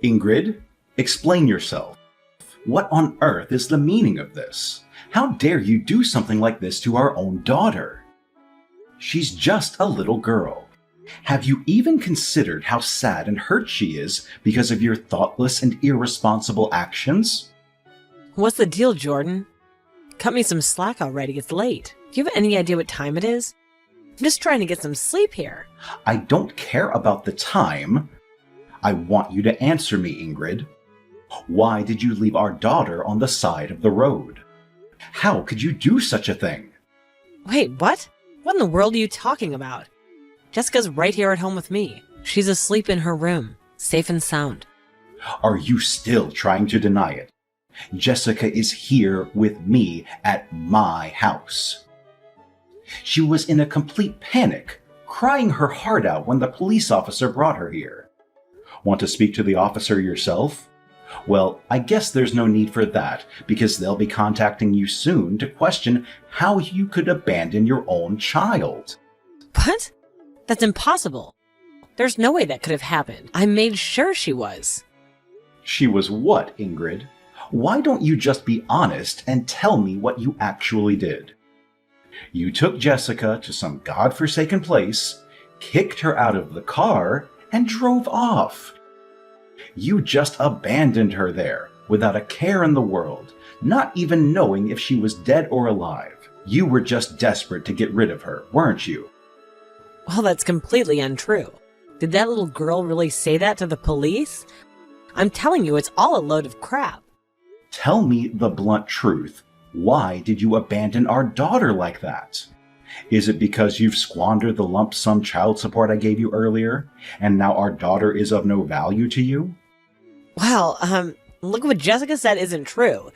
Ingrid, explain yourself. What on earth is the meaning of this? How dare you do something like this to our own daughter? She's just a little girl. Have you even considered how sad and hurt she is because of your thoughtless and irresponsible actions? What's the deal, Jordan? Cut me some slack already, it's late. Do you have any idea what time it is? I'm just trying to get some sleep here. I don't care about the time. I want you to answer me, Ingrid. Why did you leave our daughter on the side of the road? How could you do such a thing? Wait, what? What in the world are you talking about? Jessica's right here at home with me. She's asleep in her room, safe and sound. Are you still trying to deny it? Jessica is here with me at my house. She was in a complete panic, crying her heart out when the police officer brought her here. Want to speak to the officer yourself? Well, I guess there's no need for that, because they'll be contacting you soon to question how you could abandon your own child. What? That's impossible. There's no way that could have happened. I made sure she was. She was what, Ingrid? Why don't you just be honest and tell me what you actually did? You took Jessica to some godforsaken place, kicked her out of the car, and drove off. You just abandoned her there, without a care in the world, not even knowing if she was dead or alive. You were just desperate to get rid of her, weren't you? Well, that's completely untrue. Did that little girl really say that to the police? I'm telling you, it's all a load of crap. Tell me the blunt truth. Why did you abandon our daughter like that? Is it because you've squandered the lump sum child support I gave you earlier, and now our daughter is of no value to you? Well, look, what Jessica said isn't true.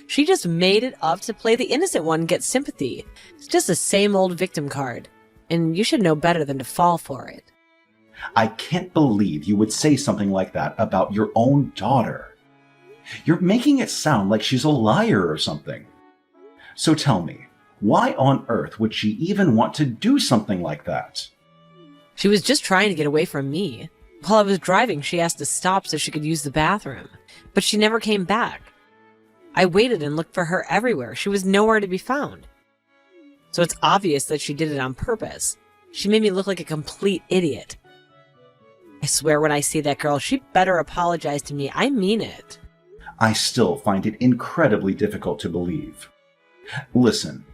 She just made it up to play the innocent one and get sympathy. It's just the same old victim card, and you should know better than to fall for it. I can't believe you would say something like that about your own daughter. You're making it sound like she's a liar or something. So tell me, why on earth would she even want to do something like that? She was just trying to get away from me. While I was driving, she asked to stop so she could use the bathroom, but she never came back. I waited and looked for her everywhere. She was nowhere to be found. So it's obvious that she did it on purpose. She made me look like a complete idiot. I swear when I see that girl, she better apologize to me. I mean it. I still find it incredibly difficult to believe. Listen,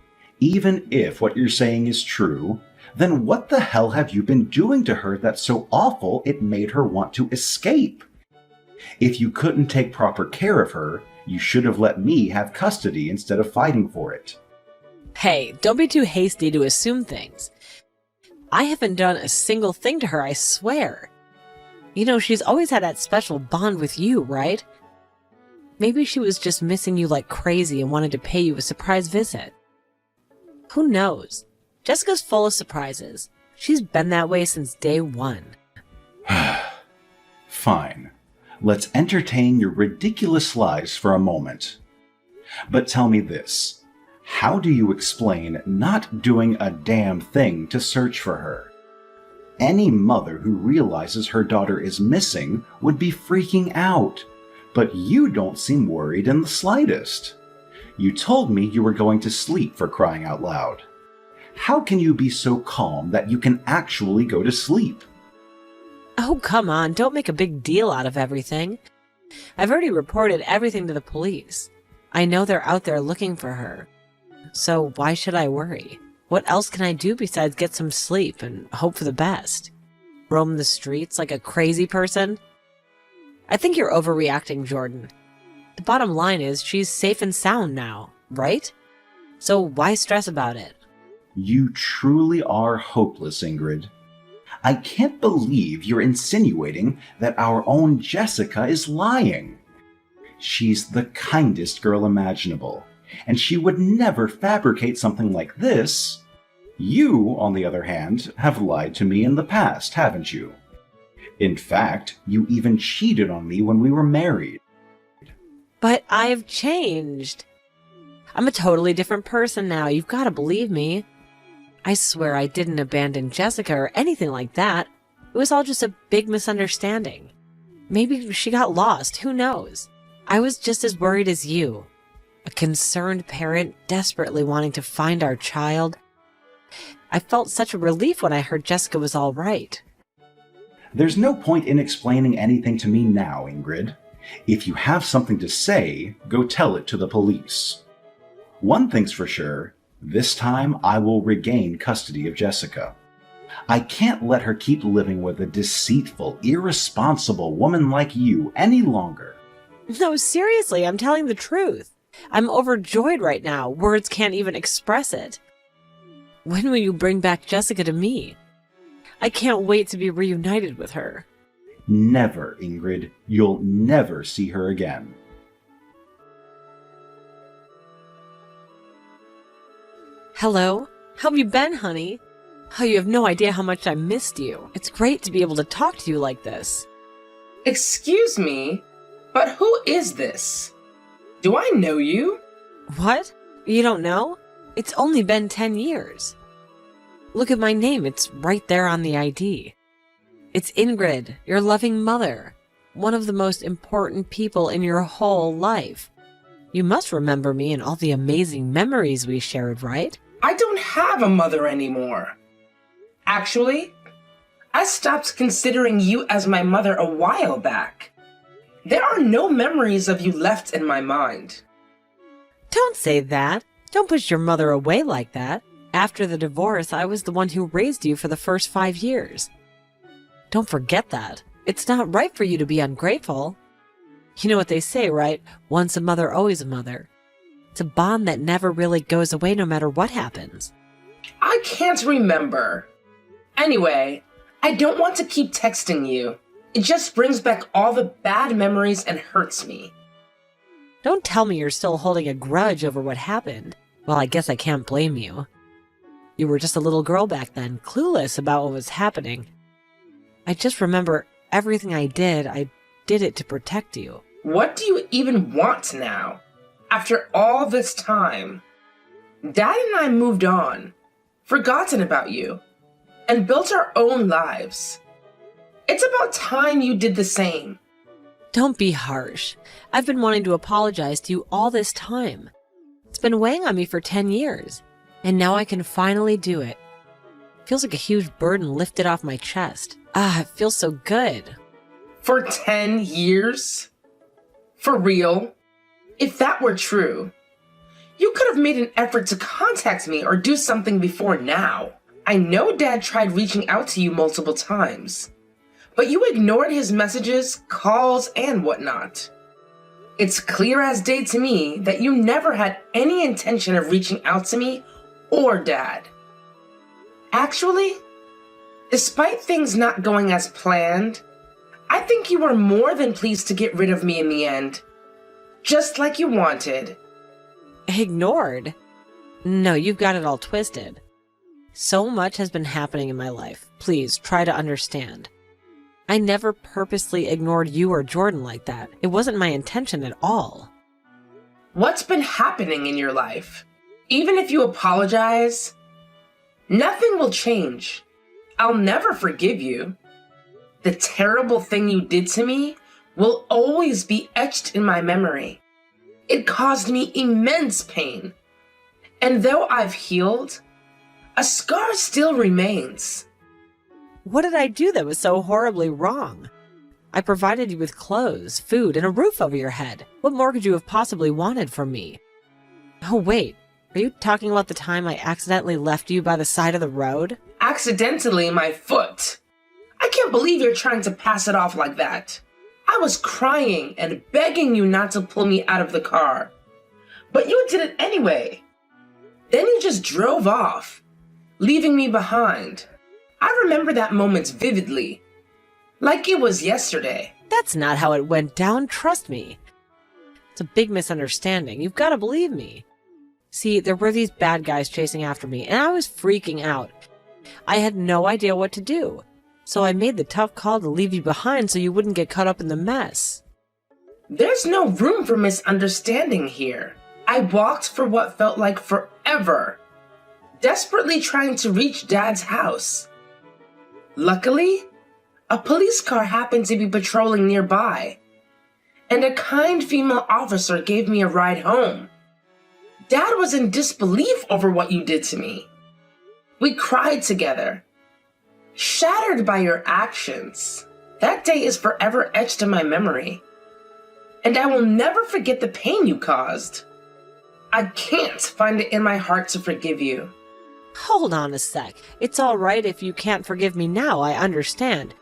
even if what you're saying is true, then what the hell have you been doing to her that's so awful it made her want to escape? If you couldn't take proper care of her, you should have let me have custody instead of fighting for it. Hey, don't be too hasty to assume things. I haven't done a single thing to her, I swear. You know, she's always had that special bond with you, right? Maybe she was just missing you like crazy and wanted to pay you a surprise visit. Who knows? Jessica's full of surprises. She's been that way since day one. Fine. Let's entertain your ridiculous lies for a moment. But tell me this. How do you explain not doing a damn thing to search for her? Any mother who realizes her daughter is missing would be freaking out. But you don't seem worried in the slightest. You told me you were going to sleep, for crying out loud. How can you be so calm that you can actually go to sleep? Oh, come on, don't make a big deal out of everything. I've already reported everything to the police. I know they're out there looking for her. So why should I worry? What else can I do besides get some sleep and hope for the best? Roam the streets like a crazy person? I think you're overreacting, Jordan. The bottom line is she's safe and sound now, right? So why stress about it? You truly are hopeless, Ingrid. I can't believe you're insinuating that our own Jessica is lying. She's the kindest girl imaginable, and she would never fabricate something like this. You, on the other hand, have lied to me in the past, haven't you? In fact, you even cheated on me when we were married. But I've changed. I'm a totally different person now. You've got to believe me. I swear I didn't abandon Jessica or anything like that. It was all just a big misunderstanding. Maybe she got lost, who knows? I was just as worried as you. A concerned parent desperately wanting to find our child. I felt such a relief when I heard Jessica was all right. There's no point in explaining anything to me now, Ingrid. If you have something to say, go tell it to the police. One thing's for sure, this time I will regain custody of Jessica. I can't let her keep living with a deceitful, irresponsible woman like you any longer. No, seriously, I'm telling the truth. I'm overjoyed right now. Words can't even express it. When will you bring back Jessica to me? I can't wait to be reunited with her. Never, Ingrid. You'll never see her again. Hello? How have you been, honey? Oh, you have no idea how much I missed you. It's great to be able to talk to you like this. Excuse me, but who is this? Do I know you? What? You don't know? It's only been 10 years. Look at my name, it's right there on the ID. It's Ingrid, your loving mother, one of the most important people in your whole life. You must remember me and all the amazing memories we shared, right? I don't have a mother anymore. Actually, I stopped considering you as my mother a while back. There are no memories of you left in my mind. Don't say that. Don't push your mother away like that. After the divorce, I was the one who raised you for the first 5 years. Don't forget that. It's not right for you to be ungrateful. You know what they say, right? Once a mother, always a mother. It's a bond that never really goes away no matter what happens. I can't remember. Anyway, I don't want to keep texting you. It just brings back all the bad memories and hurts me. Don't tell me you're still holding a grudge over what happened. Well, I guess I can't blame you. You were just a little girl back then, clueless about what was happening. I just remember everything I did it to protect you. What do you even want now? After all this time? Dad and I moved on, forgotten about you, and built our own lives. It's about time you did the same. Don't be harsh. I've been wanting to apologize to you all this time. It's been weighing on me for 10 years, and now I can finally do it. Feels like a huge burden lifted off my chest. It feels so good. For 10 years? For real? If that were true, you could have made an effort to contact me or do something before now. I know Dad tried reaching out to you multiple times, but you ignored his messages, calls, and whatnot. It's clear as day to me that you never had any intention of reaching out to me or Dad. Actually, despite things not going as planned, I think you were more than pleased to get rid of me in the end. Just like you wanted. Ignored? No, you've got it all twisted. So much has been happening in my life. Please, try to understand. I never purposely ignored you or Jordan like that. It wasn't my intention at all. What's been happening in your life? Even if you apologize, nothing will change. I'll never forgive you. The terrible thing you did to me will always be etched in my memory. It caused me immense pain. And though I've healed, a scar still remains. What did I do that was so horribly wrong? I provided you with clothes, food, and a roof over your head. What more could you have possibly wanted from me? Oh, wait. Are you talking about the time I accidentally left you by the side of the road? Accidentally, my foot. I can't believe you're trying to pass it off like that. I was crying and begging you not to pull me out of the car. But you did it anyway. Then you just drove off, leaving me behind. I remember that moment vividly, like it was yesterday. That's not how it went down, trust me. It's a big misunderstanding. You've got to believe me. See, there were these bad guys chasing after me, and I was freaking out. I had no idea what to do. So I made the tough call to leave you behind so you wouldn't get caught up in the mess. There's no room for misunderstanding here. I walked for what felt like forever, desperately trying to reach Dad's house. Luckily, A police car happened to be patrolling nearby, and a kind female officer gave me a ride home. Dad was in disbelief over what you did to me. We cried together, shattered by your actions. That day is forever etched in my memory, and I will never forget the pain you caused. I can't find it in my heart to forgive you. Hold on a sec. It's all right if you can't forgive me now, I understand.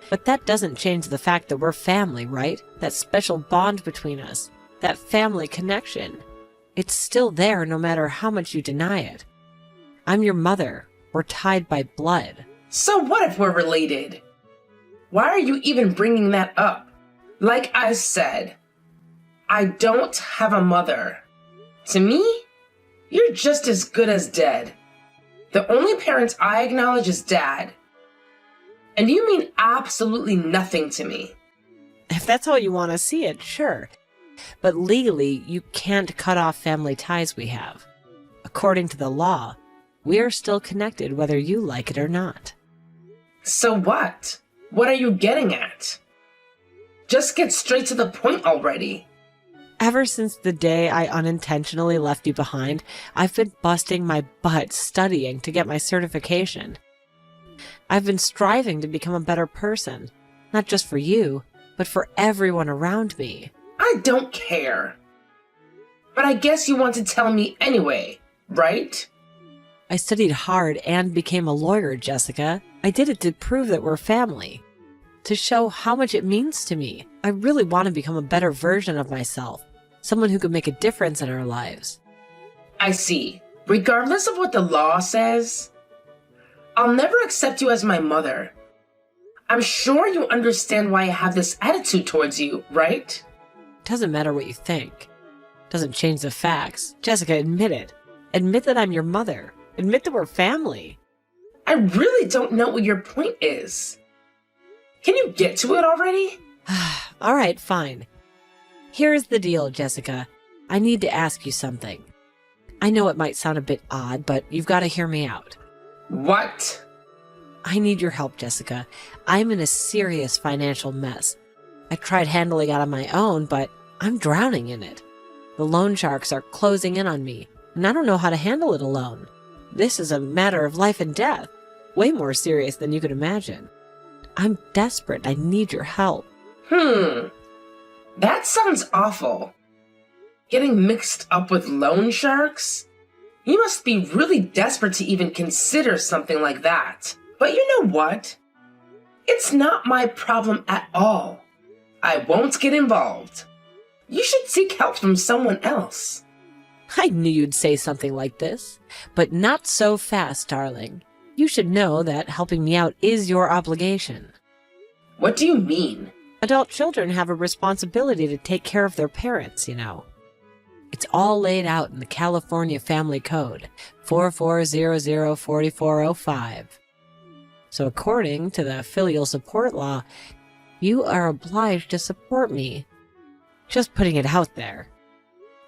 But that doesn't change the fact that we're family, right? That special bond between us. That family connection. It's still there no matter how much you deny it. I'm your mother. We're tied by blood. So what if we're related? Why are you even bringing that up? Like I said, I don't have a mother. To me, you're just as good as dead. The only parent I acknowledge is Dad. And you mean absolutely nothing to me. If that's how you want to see it, sure. But legally, you can't cut off family ties we have. According to the law, we are still connected whether you like it or not. So what? What are you getting at? Just get straight to the point already. Ever since the day I unintentionally left you behind, I've been busting my butt studying to get my certification. I've been striving to become a better person, not just for you, but for everyone around me. I don't care. But I guess you want to tell me anyway, right? I studied hard and became a lawyer, Jessica. I did it to prove that we're family, to show how much it means to me. I really want to become a better version of myself, someone who could make a difference in our lives. I see. Regardless of what the law says, I'll never accept you as my mother. I'm sure you understand why I have this attitude towards you, right? Doesn't matter what you think. Doesn't change the facts. Jessica, admit it. Admit that I'm your mother. Admit that we're family. I really don't know what your point is. Can you get to it already? All right, fine. Here's the deal, Jessica. I need to ask you something. I know it might sound a bit odd, but you've got to hear me out. What? I need your help, Jessica. I'm in a serious financial mess. I tried handling it on my own, but I'm drowning in it. The loan sharks are closing in on me, and I don't know how to handle it alone. This is a matter of life and death, way more serious than you could imagine. I'm desperate. I need your help. That sounds awful. Getting mixed up with loan sharks? You must be really desperate to even consider something like that. But you know what? It's not my problem at all. I won't get involved. You should seek help from someone else. I knew you'd say something like this, but not so fast, darling. You should know that helping me out is your obligation. What do you mean? Adult children have a responsibility to take care of their parents, you know. It's all laid out in the California Family Code, 44004405. So according to the filial support law, you are obliged to support me. Just putting it out there.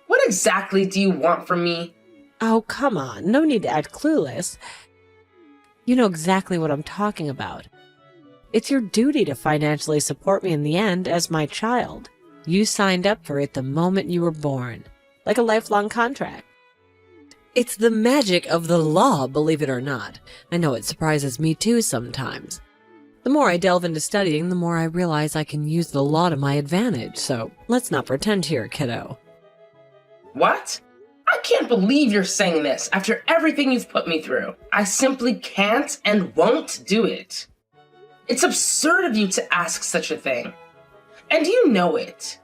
What exactly do you want from me? Oh, come on. No need to act clueless. You know exactly what I'm talking about. It's your duty to financially support me in the end as my child. You signed up for it the moment you were born, like a lifelong contract. It's the magic of the law, believe it or not. I know it surprises me too sometimes. The more I delve into studying, the more I realize I can use the law to my advantage, so let's not pretend here, kiddo. What? I can't believe you're saying this after everything you've put me through. I simply can't and won't do it. It's absurd of you to ask such a thing. And you know it.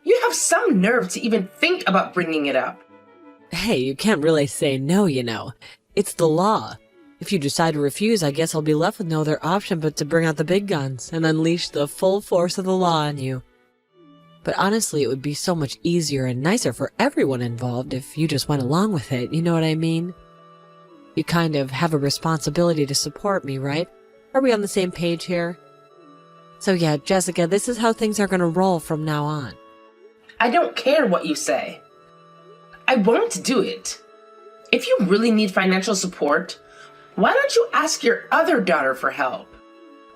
You have some nerve to even think about bringing it up. Hey, you can't really say no, you know. It's the law. If you decide to refuse, I guess I'll be left with no other option but to bring out the big guns and unleash the full force of the law on you. But honestly, it would be so much easier and nicer for everyone involved if you just went along with it, you know what I mean? You kind of have a responsibility to support me, right? Are we on the same page here? So yeah, Jessica, this is how things are gonna roll from now on. I don't care what you say. I won't do it. If you really need financial support, why don't you ask your other daughter for help?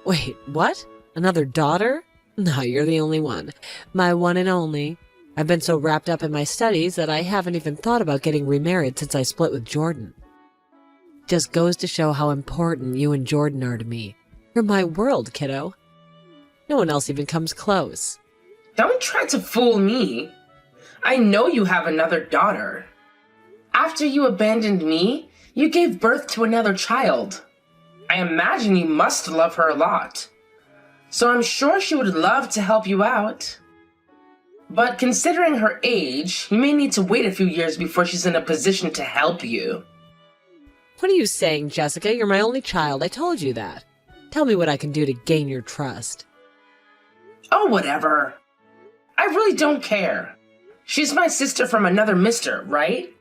Wait, what? Another daughter? No, you're the only one. My one and only. I've been so wrapped up in my studies that I haven't even thought about getting remarried since I split with Jordan. Just goes to show how important you and Jordan are to me. You're my world, kiddo. No one else even comes close. Don't try to fool me. I know you have another daughter. After you abandoned me, you gave birth to another child. I imagine you must love her a lot. So I'm sure she would love to help you out. But considering her age, you may need to wait a few years before she's in a position to help you. What are you saying, Jessica? You're my only child. I told you that. Tell me what I can do to gain your trust. Oh, whatever. I really don't care. She's my sister from another mister, right?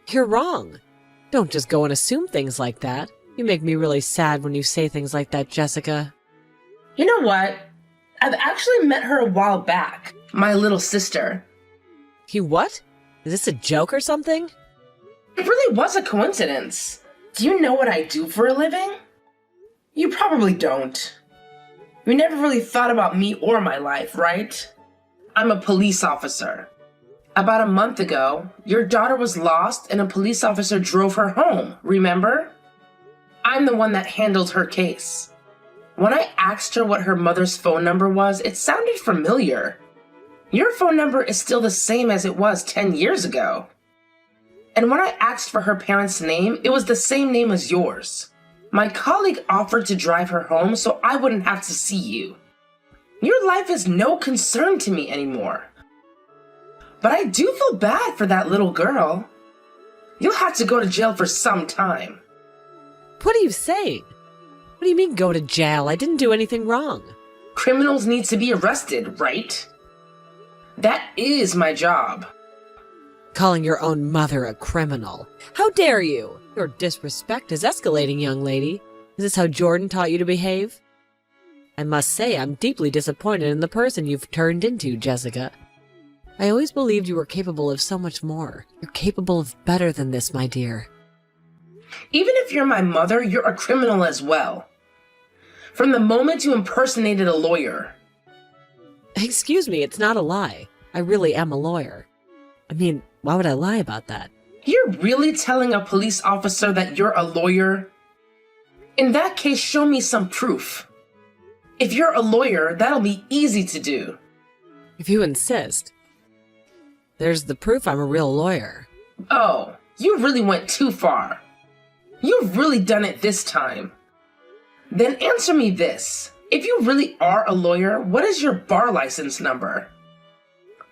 You're wrong. Don't just go and assume things like that. You make me really sad when you say things like that, Jessica. You know what? I've actually met her a while back. My little sister. You what? Is this a joke or something? It really was a coincidence. Do you know what I do for a living? You probably don't. You never really thought about me or my life, right? I'm a police officer. About a month ago, your daughter was lost and a police officer drove her home, remember? I'm the one that handled her case. When I asked her what her mother's phone number was, it sounded familiar. Your phone number is still the same as it was 10 years ago. And when I asked for her parents' name, it was the same name as yours. My colleague offered to drive her home so I wouldn't have to see you. Your life is no concern to me anymore. But I do feel bad for that little girl. You'll have to go to jail for some time. What are you saying? What do you mean go to jail? I didn't do anything wrong. Criminals need to be arrested, right? That is my job. Calling your own mother a criminal. How dare you? Your disrespect is escalating, young lady. Is this how Jordan taught you to behave? I must say I'm deeply disappointed in the person you've turned into, Jessica. I always believed you were capable of so much more. You're capable of better than this, my dear. Even if you're my mother, you're a criminal as well. From the moment you impersonated a lawyer. Excuse me, it's not a lie. I really am a lawyer. I mean, why would I lie about that? You're really telling a police officer that you're a lawyer? In that case, show me some proof. If you're a lawyer, that'll be easy to do. If you insist. There's the proof I'm a real lawyer. Oh, you really went too far. You've really done it this time. Then answer me this. If you really are a lawyer, what is your bar license number?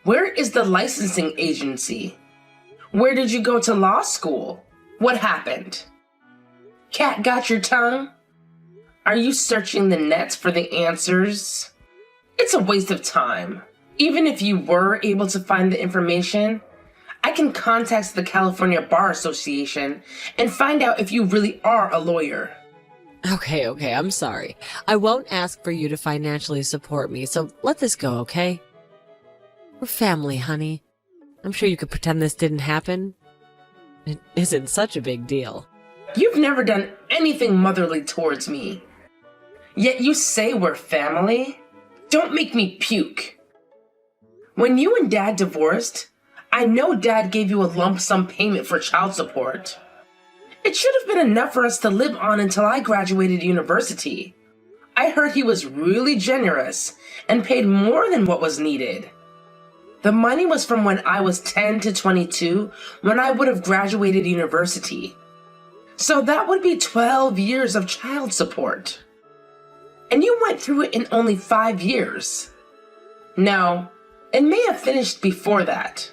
Where is the licensing agency? Where did you go to law school? What happened? Cat got your tongue? Are you searching the nets for the answers? It's a waste of time. Even if you were able to find the information, I can contact the California Bar Association and find out if you really are a lawyer. Okay, I'm sorry. I won't ask for you to financially support me, so let this go, okay? We're family, honey. I'm sure you could pretend this didn't happen. It isn't such a big deal. You've never done anything motherly towards me. Yet you say we're family? Don't make me puke. When you and Dad divorced, I know Dad gave you a lump sum payment for child support. It should have been enough for us to live on until I graduated university. I heard he was really generous and paid more than what was needed. The money was from when I was 10 to 22, when I would have graduated university. So that would be 12 years of child support. And you went through it in only 5 years. No, it may have finished before that.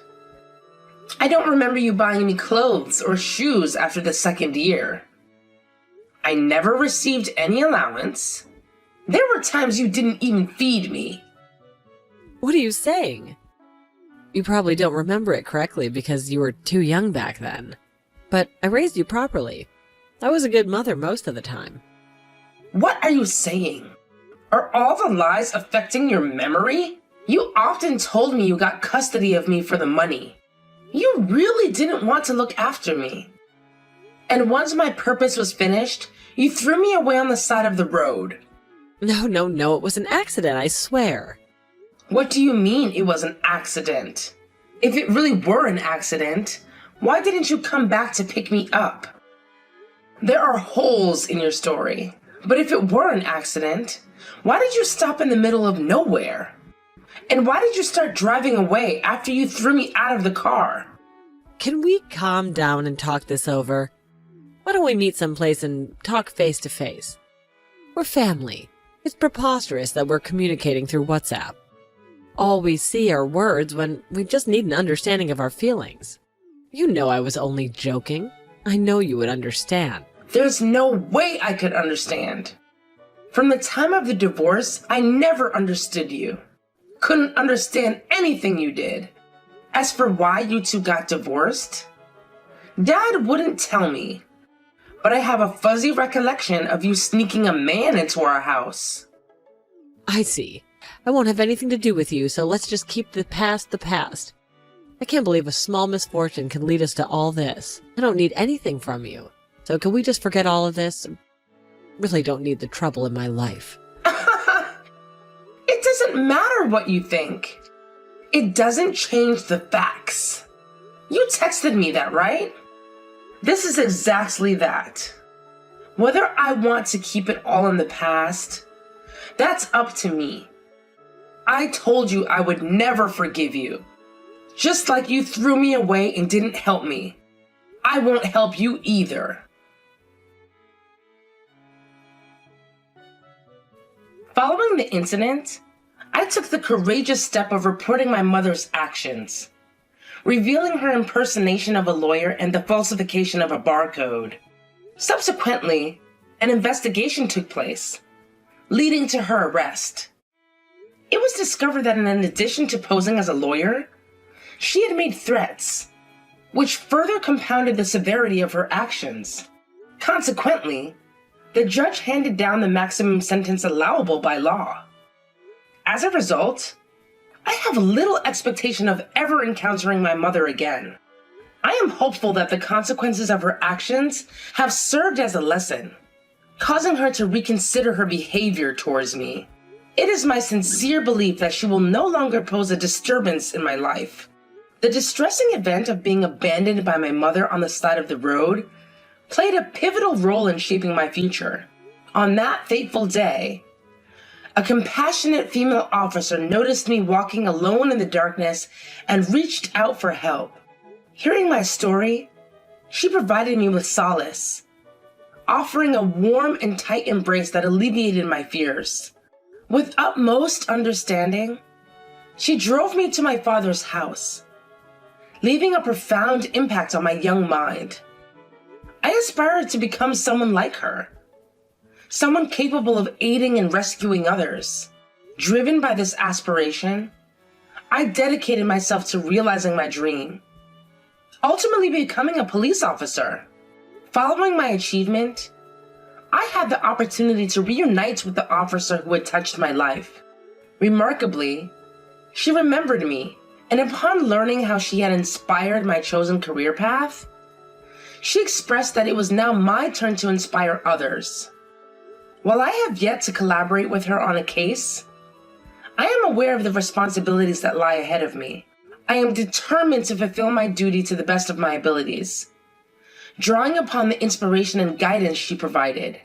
I don't remember you buying me clothes or shoes after the second year. I never received any allowance. There were times you didn't even feed me. What are you saying? You probably don't remember it correctly because you were too young back then. But I raised you properly. I was a good mother most of the time. What are you saying? Are all the lies affecting your memory? You often told me you got custody of me for the money. You really didn't want to look after me. And once my purpose was finished, you threw me away on the side of the road. No, it was an accident, I swear. What do you mean it was an accident? If it really were an accident, why didn't you come back to pick me up? There are holes in your story, but if it were an accident, why did you stop in the middle of nowhere? And why did you start driving away after you threw me out of the car? Can we calm down and talk this over? Why don't we meet someplace and talk face to face? We're family. It's preposterous that we're communicating through WhatsApp. All we see are words when we just need an understanding of our feelings. You know I was only joking. I know you would understand. There's no way I could understand. From the time of the divorce, I never understood you. Couldn't understand anything you did. As for why you two got divorced, Dad wouldn't tell me. But I have a fuzzy recollection of you sneaking a man into our house. I see. I won't have anything to do with you, so let's just keep the past the past. I can't believe a small misfortune can lead us to all this. I don't need anything from you. So can we just forget all of this? Really don't need the trouble in my life. It doesn't matter what you think. It doesn't change the facts. You texted me that, right? This is exactly that. Whether I want to keep it all in the past, that's up to me. I told you I would never forgive you. Just like you threw me away and didn't help me. I won't help you either. Following the incident, I took the courageous step of reporting my mother's actions, revealing her impersonation of a lawyer and the falsification of a barcode. Subsequently, an investigation took place, leading to her arrest. It was discovered that in addition to posing as a lawyer, she had made threats, which further compounded the severity of her actions. Consequently, the judge handed down the maximum sentence allowable by law. As a result, I have little expectation of ever encountering my mother again. I am hopeful that the consequences of her actions have served as a lesson, causing her to reconsider her behavior towards me. It is my sincere belief that she will no longer pose a disturbance in my life. The distressing event of being abandoned by my mother on the side of the road played a pivotal role in shaping my future. On that fateful day, a compassionate female officer noticed me walking alone in the darkness and reached out for help. Hearing my story, she provided me with solace, offering a warm and tight embrace that alleviated my fears. With utmost understanding, she drove me to my father's house, leaving a profound impact on my young mind. I aspired to become someone like her, someone capable of aiding and rescuing others. Driven by this aspiration, I dedicated myself to realizing my dream, ultimately becoming a police officer. Following my achievement, I had the opportunity to reunite with the officer who had touched my life. Remarkably, she remembered me, and upon learning how she had inspired my chosen career path, she expressed that it was now my turn to inspire others. While I have yet to collaborate with her on a case, I am aware of the responsibilities that lie ahead of me. I am determined to fulfill my duty to the best of my abilities, drawing upon the inspiration and guidance she provided.